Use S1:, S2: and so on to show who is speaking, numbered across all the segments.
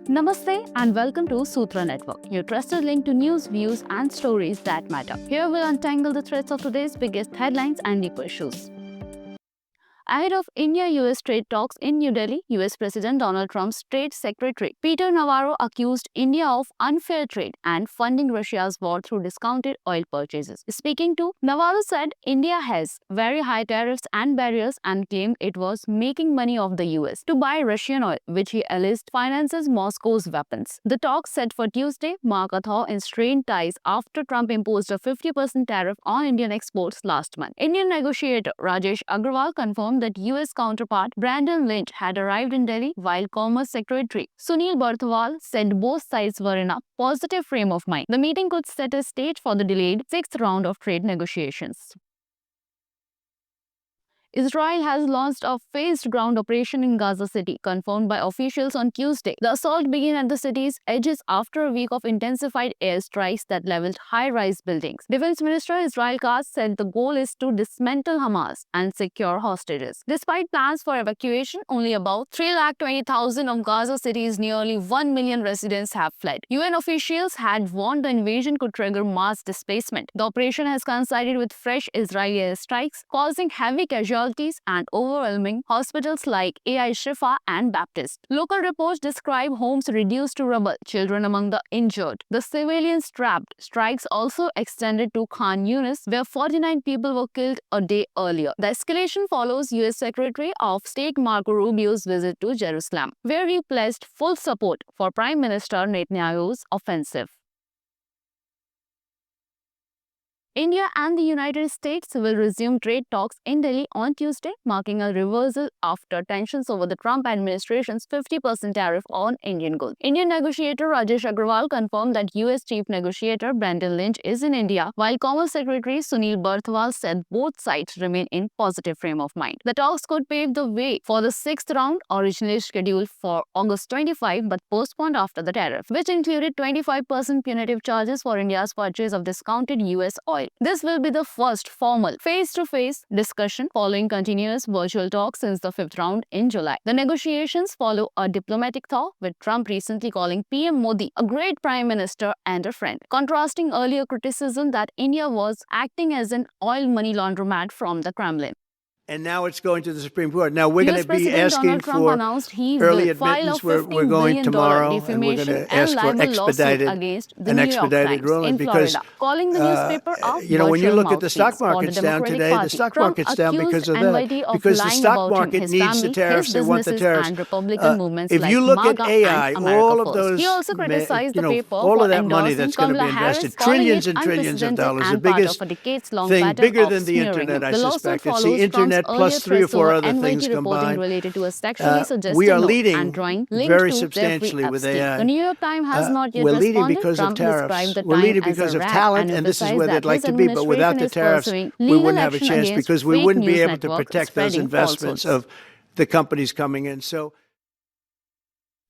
S1: Namaste and welcome to Sutra Network, your trusted link to news, views, and stories that matter. Here we'll untangle the threads of today's biggest headlines and deeper issues. Ahead of India-US trade talks in New Delhi, US President Donald Trump's Trade Secretary Peter Navarro accused India of unfair trade and funding Russia's war through discounted oil purchases. Speaking to, Navarro said India has very high tariffs and barriers and claimed it was making money off the US to buy Russian oil, which he alleged finances Moscow's weapons. The talks set for Tuesday mark a thaw in strained ties after Trump imposed a 50% tariff on Indian exports last month. Indian negotiator Rajesh Agrawal confirmed that US counterpart Brandon Lynch had arrived in Delhi, while Commerce Secretary Sunil Barthwal said both sides were in a positive frame of mind. The meeting could set a stage for the delayed sixth round of trade negotiations. Israel has launched a phased ground operation in Gaza City, confirmed by officials on Tuesday. The assault began at the city's edges after a week of intensified airstrikes that leveled high-rise buildings. Defense Minister Israel Katz said the goal is to dismantle Hamas and secure hostages. Despite plans for evacuation, only about 320,000 of Gaza City's nearly 1 million residents have fled. UN officials had warned the invasion could trigger mass displacement. The operation has coincided with fresh Israeli airstrikes, causing heavy casualties and overwhelming hospitals like AI Shifa and Baptist. Local reports describe homes reduced to rubble, children among the injured. The civilians trapped. Strikes also extended to Khan Yunis, where 49 people were killed a day earlier. The escalation follows US Secretary of State Marco Rubio's visit to Jerusalem, where he pledged full support for Prime Minister Netanyahu's offensive. India and the United States will resume trade talks in Delhi on Tuesday, marking a reversal after tensions over the Trump administration's 50% tariff on Indian goods. Indian negotiator Rajesh Agrawal confirmed that US Chief Negotiator Brandon Lynch is in India, while Commerce Secretary Sunil Barthwal said both sides remain in positive frame of mind. The talks could pave the way for the sixth round, originally scheduled for August 25 but postponed after the tariff, which included 25% punitive charges for India's purchase of discounted US oil. This will be the first formal face-to-face discussion following continuous virtual talks since the fifth round in July. The negotiations follow a diplomatic thaw, with Trump recently calling PM Modi a great prime minister and a friend, contrasting earlier criticism that India was acting as an oil money laundromat from the Kremlin.
S2: And now it's going to the Supreme Court. Now we're going to be
S1: President
S2: asking
S1: Donald Trump
S2: for
S1: announced he
S2: early
S1: will file a
S2: admittance. We're going
S1: $15
S2: tomorrow,
S1: billion
S2: and we're going
S1: defamation
S2: to ask
S1: and
S2: for
S1: libel lawsuit
S2: expedited,
S1: against the
S2: an
S1: New York
S2: expedited
S1: Times
S2: ruling
S1: in
S2: because,
S1: Florida, calling the newspaper a
S2: when you
S1: virtual
S2: look at the stock
S1: mouthpiece for the
S2: market's down
S1: Democratic
S2: today,
S1: Party.
S2: the stock
S1: Trump
S2: market's down because of
S1: accused
S2: that.
S1: NYT of
S2: Because the
S1: lying
S2: stock
S1: about
S2: market
S1: his
S2: needs
S1: family,
S2: the tariffs.
S1: his
S2: They want the
S1: businesses,
S2: tariffs.
S1: and Republican movements
S2: If
S1: like
S2: you look
S1: MAGA
S2: at AI,
S1: and America
S2: all of
S1: First.
S2: those,
S1: He also criticized the paper
S2: all
S1: for
S2: of that money
S1: endorsing
S2: that's going to be
S1: Kamala Harris,
S2: invested,
S1: calling
S2: trillions
S1: it
S2: and trillions of
S1: unprecedented
S2: dollars, the
S1: and part
S2: biggest
S1: of a decades-long
S2: thing,
S1: pattern
S2: bigger
S1: of
S2: than the
S1: smearing
S2: internet,
S1: him.
S2: I
S1: The lawsuit
S2: suspect. It's the
S1: follows Trump's
S2: internet
S1: earlier
S2: plus 3 or
S1: threats
S2: 4
S1: over
S2: other things
S1: NYT reporting
S2: combined.
S1: related to a sexually suggestive
S2: We are
S1: note
S2: leading
S1: and drawing linked
S2: very
S1: to
S2: substantially
S1: Jeffrey
S2: with
S1: Epstein.
S2: AI.
S1: The New York Times has not yet
S2: We're leading
S1: responded.
S2: because
S1: Trump
S2: of tariffs.
S1: described the
S2: We're
S1: time
S2: leading
S1: as
S2: because
S1: a
S2: of
S1: rat
S2: talent,
S1: and
S2: and this is
S1: emphasized
S2: where
S1: that
S2: they'd like
S1: his
S2: to be. But without the
S1: administration is
S2: tariffs,
S1: pursuing
S2: we
S1: legal
S2: wouldn't have a
S1: action
S2: chance
S1: against
S2: because we
S1: fake
S2: wouldn't be
S1: news
S2: able to
S1: network
S2: protect those
S1: spreading
S2: investments
S1: falsehoods.
S2: of the companies coming in. So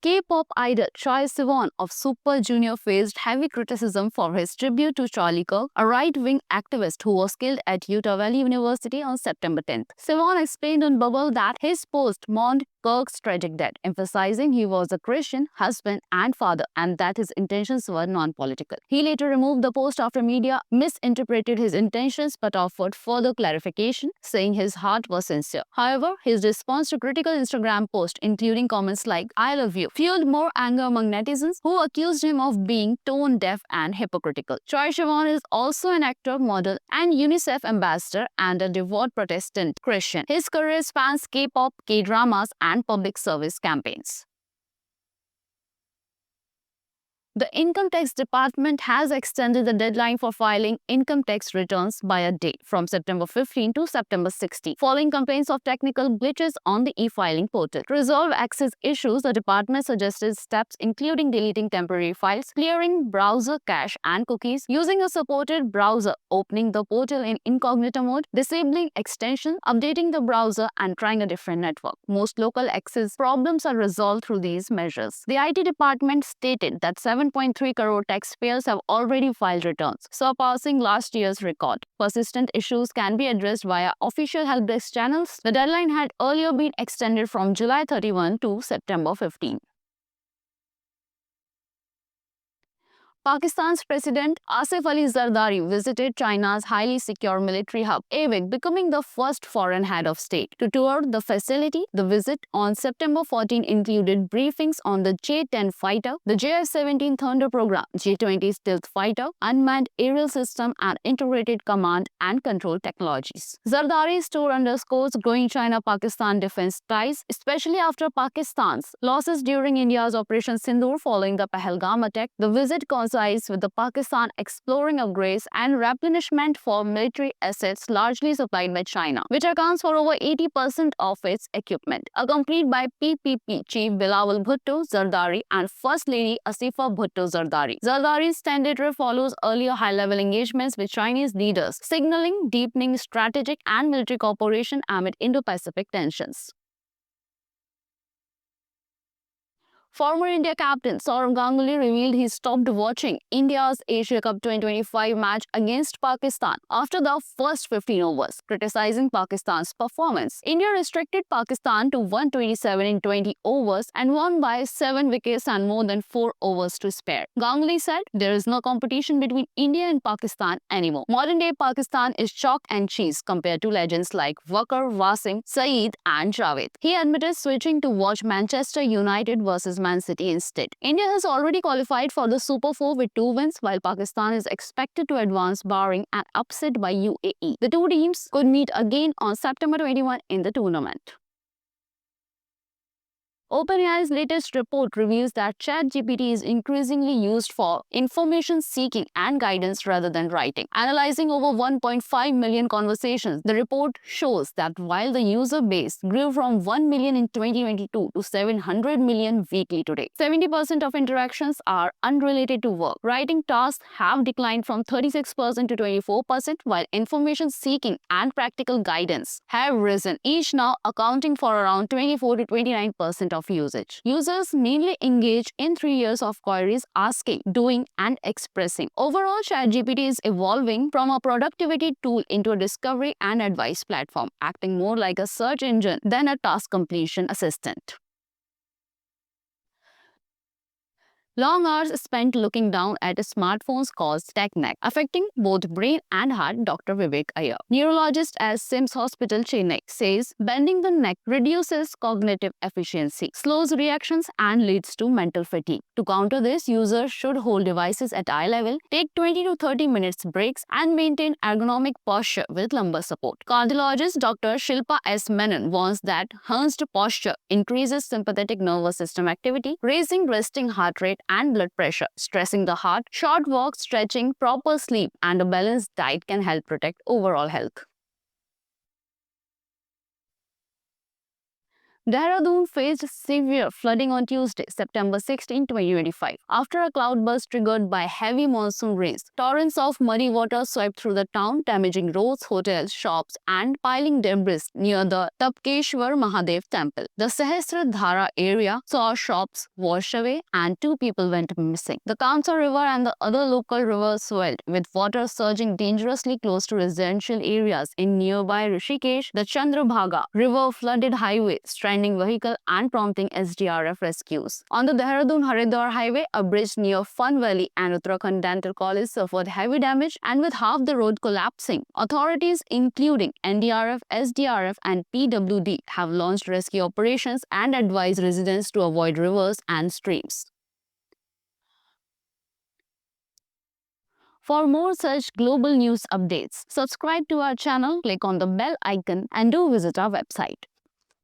S1: K-pop idol Choi Siwon of Super Junior faced heavy criticism for his tribute to Charlie Kirk, a right-wing activist who was killed at Utah Valley University on September 10th. Siwon explained on Bubble that his post mourned Kirk's tragic death, emphasizing he was a Christian, husband, and father, and that his intentions were non-political. He later removed the post after media misinterpreted his intentions but offered further clarification, saying his heart was sincere. However, his response to critical Instagram posts, including comments like "I love you," fueled more anger among netizens who accused him of being tone deaf and hypocritical. Choi Siwon is also an actor, model, and UNICEF ambassador and a devout Protestant Christian. His career spans K-pop, K-dramas, and public service campaigns. The Income Tax Department has extended the deadline for filing income tax returns by a day from September 15 to September 16, following complaints of technical glitches on the e-filing portal. To resolve access issues, the department suggested steps including deleting temporary files, clearing browser cache and cookies, using a supported browser, opening the portal in incognito mode, disabling extension, updating the browser, and trying a different network. Most local access problems are resolved through these measures. The IT department stated that 7.3 crore taxpayers have already filed returns, surpassing last year's record. Persistent issues can be addressed via official helpdesk channels. The deadline had earlier been extended from July 31 to September 15. Pakistan's President Asif Ali Zardari visited China's highly secure military hub, aide, becoming the first foreign head of state to tour the facility. The visit on September 14 included briefings on the J-10 fighter, the JF-17 Thunder program, J-20 stealth fighter, unmanned aerial system, and integrated command and control technologies. Zardari's tour underscores growing China-Pakistan defense ties, especially after Pakistan's losses during India's Operation Sindoor following the Pahalgam attack. The visit coincides with the Pakistan exploring upgrades and replenishment for military assets largely supplied by China, which accounts for over 80% of its equipment. Accompanied by PPP Chief Bilawal Bhutto Zardari and First Lady Asifa Bhutto Zardari. Zardari's standard trip follows earlier high-level engagements with Chinese leaders, signaling deepening strategic and military cooperation amid Indo-Pacific tensions. Former India captain Sourav Ganguly revealed he stopped watching India's Asia Cup 2025 match against Pakistan after the first 15 overs, criticizing Pakistan's performance. India restricted Pakistan to 127 in 20 overs and won by 7 wickets and more than 4 overs to spare. Ganguly said, "There is no competition between India and Pakistan anymore. Modern-day Pakistan is chalk and cheese compared to legends like Wakar, Wasim, Saeed and Javed." He admitted switching to watch Manchester United versus Man City instead. India has already qualified for the Super 4 with 2 wins, while Pakistan is expected to advance barring an upset by UAE. The two teams could meet again on September 21 in the tournament. OpenAI's latest report reveals that ChatGPT is increasingly used for information seeking and guidance rather than writing. Analyzing over 1.5 million conversations, the report shows that while the user base grew from 1 million in 2022 to 700 million weekly today, 70% of interactions are unrelated to work. Writing tasks have declined from 36% to 24%, while information seeking and practical guidance have risen, each now accounting for around 24 to 29% of usage. Users mainly engage in 3 years of queries asking, doing, and expressing. Overall, ChatGPT is evolving from a productivity tool into a discovery and advice platform, acting more like a search engine than a task completion assistant. Long hours spent looking down at smartphones cause tech neck, affecting both brain and heart, Dr. Vivek Iyer, neurologist at SIMS Hospital, Chennai, says bending the neck reduces cognitive efficiency, slows reactions, and leads to mental fatigue. To counter this, users should hold devices at eye level, take 20 to 30 minutes breaks, and maintain ergonomic posture with lumbar support. Cardiologist Dr. Shilpa S. Menon warns that hunched posture increases sympathetic nervous system activity, raising resting heart rate and blood pressure, stressing the heart. Short walks, stretching, proper sleep, and a balanced diet can help protect overall health. Dehradun faced severe flooding on Tuesday, September 16, 2025, after a cloudburst triggered by heavy monsoon rains. Torrents of muddy water swept through the town, damaging roads, hotels, shops, and piling debris near the Tapkeshwar Mahadev temple. The Sahasradhara area saw shops washed away and 2 people went missing. The Kamsa River and the other local rivers swelled, with water surging dangerously close to residential areas in nearby Rishikesh. The Chandrabhaga River flooded highways, stranding vehicle and prompting SDRF rescues. On the Dehradun-Haridwar highway, a bridge near Fun Valley and Uttarakhand Dental College suffered heavy damage, and with half the road collapsing, authorities including NDRF, SDRF and PWD have launched rescue operations and advised residents to avoid rivers and streams. For more such global news updates, subscribe to our channel, click on the bell icon and do visit our website.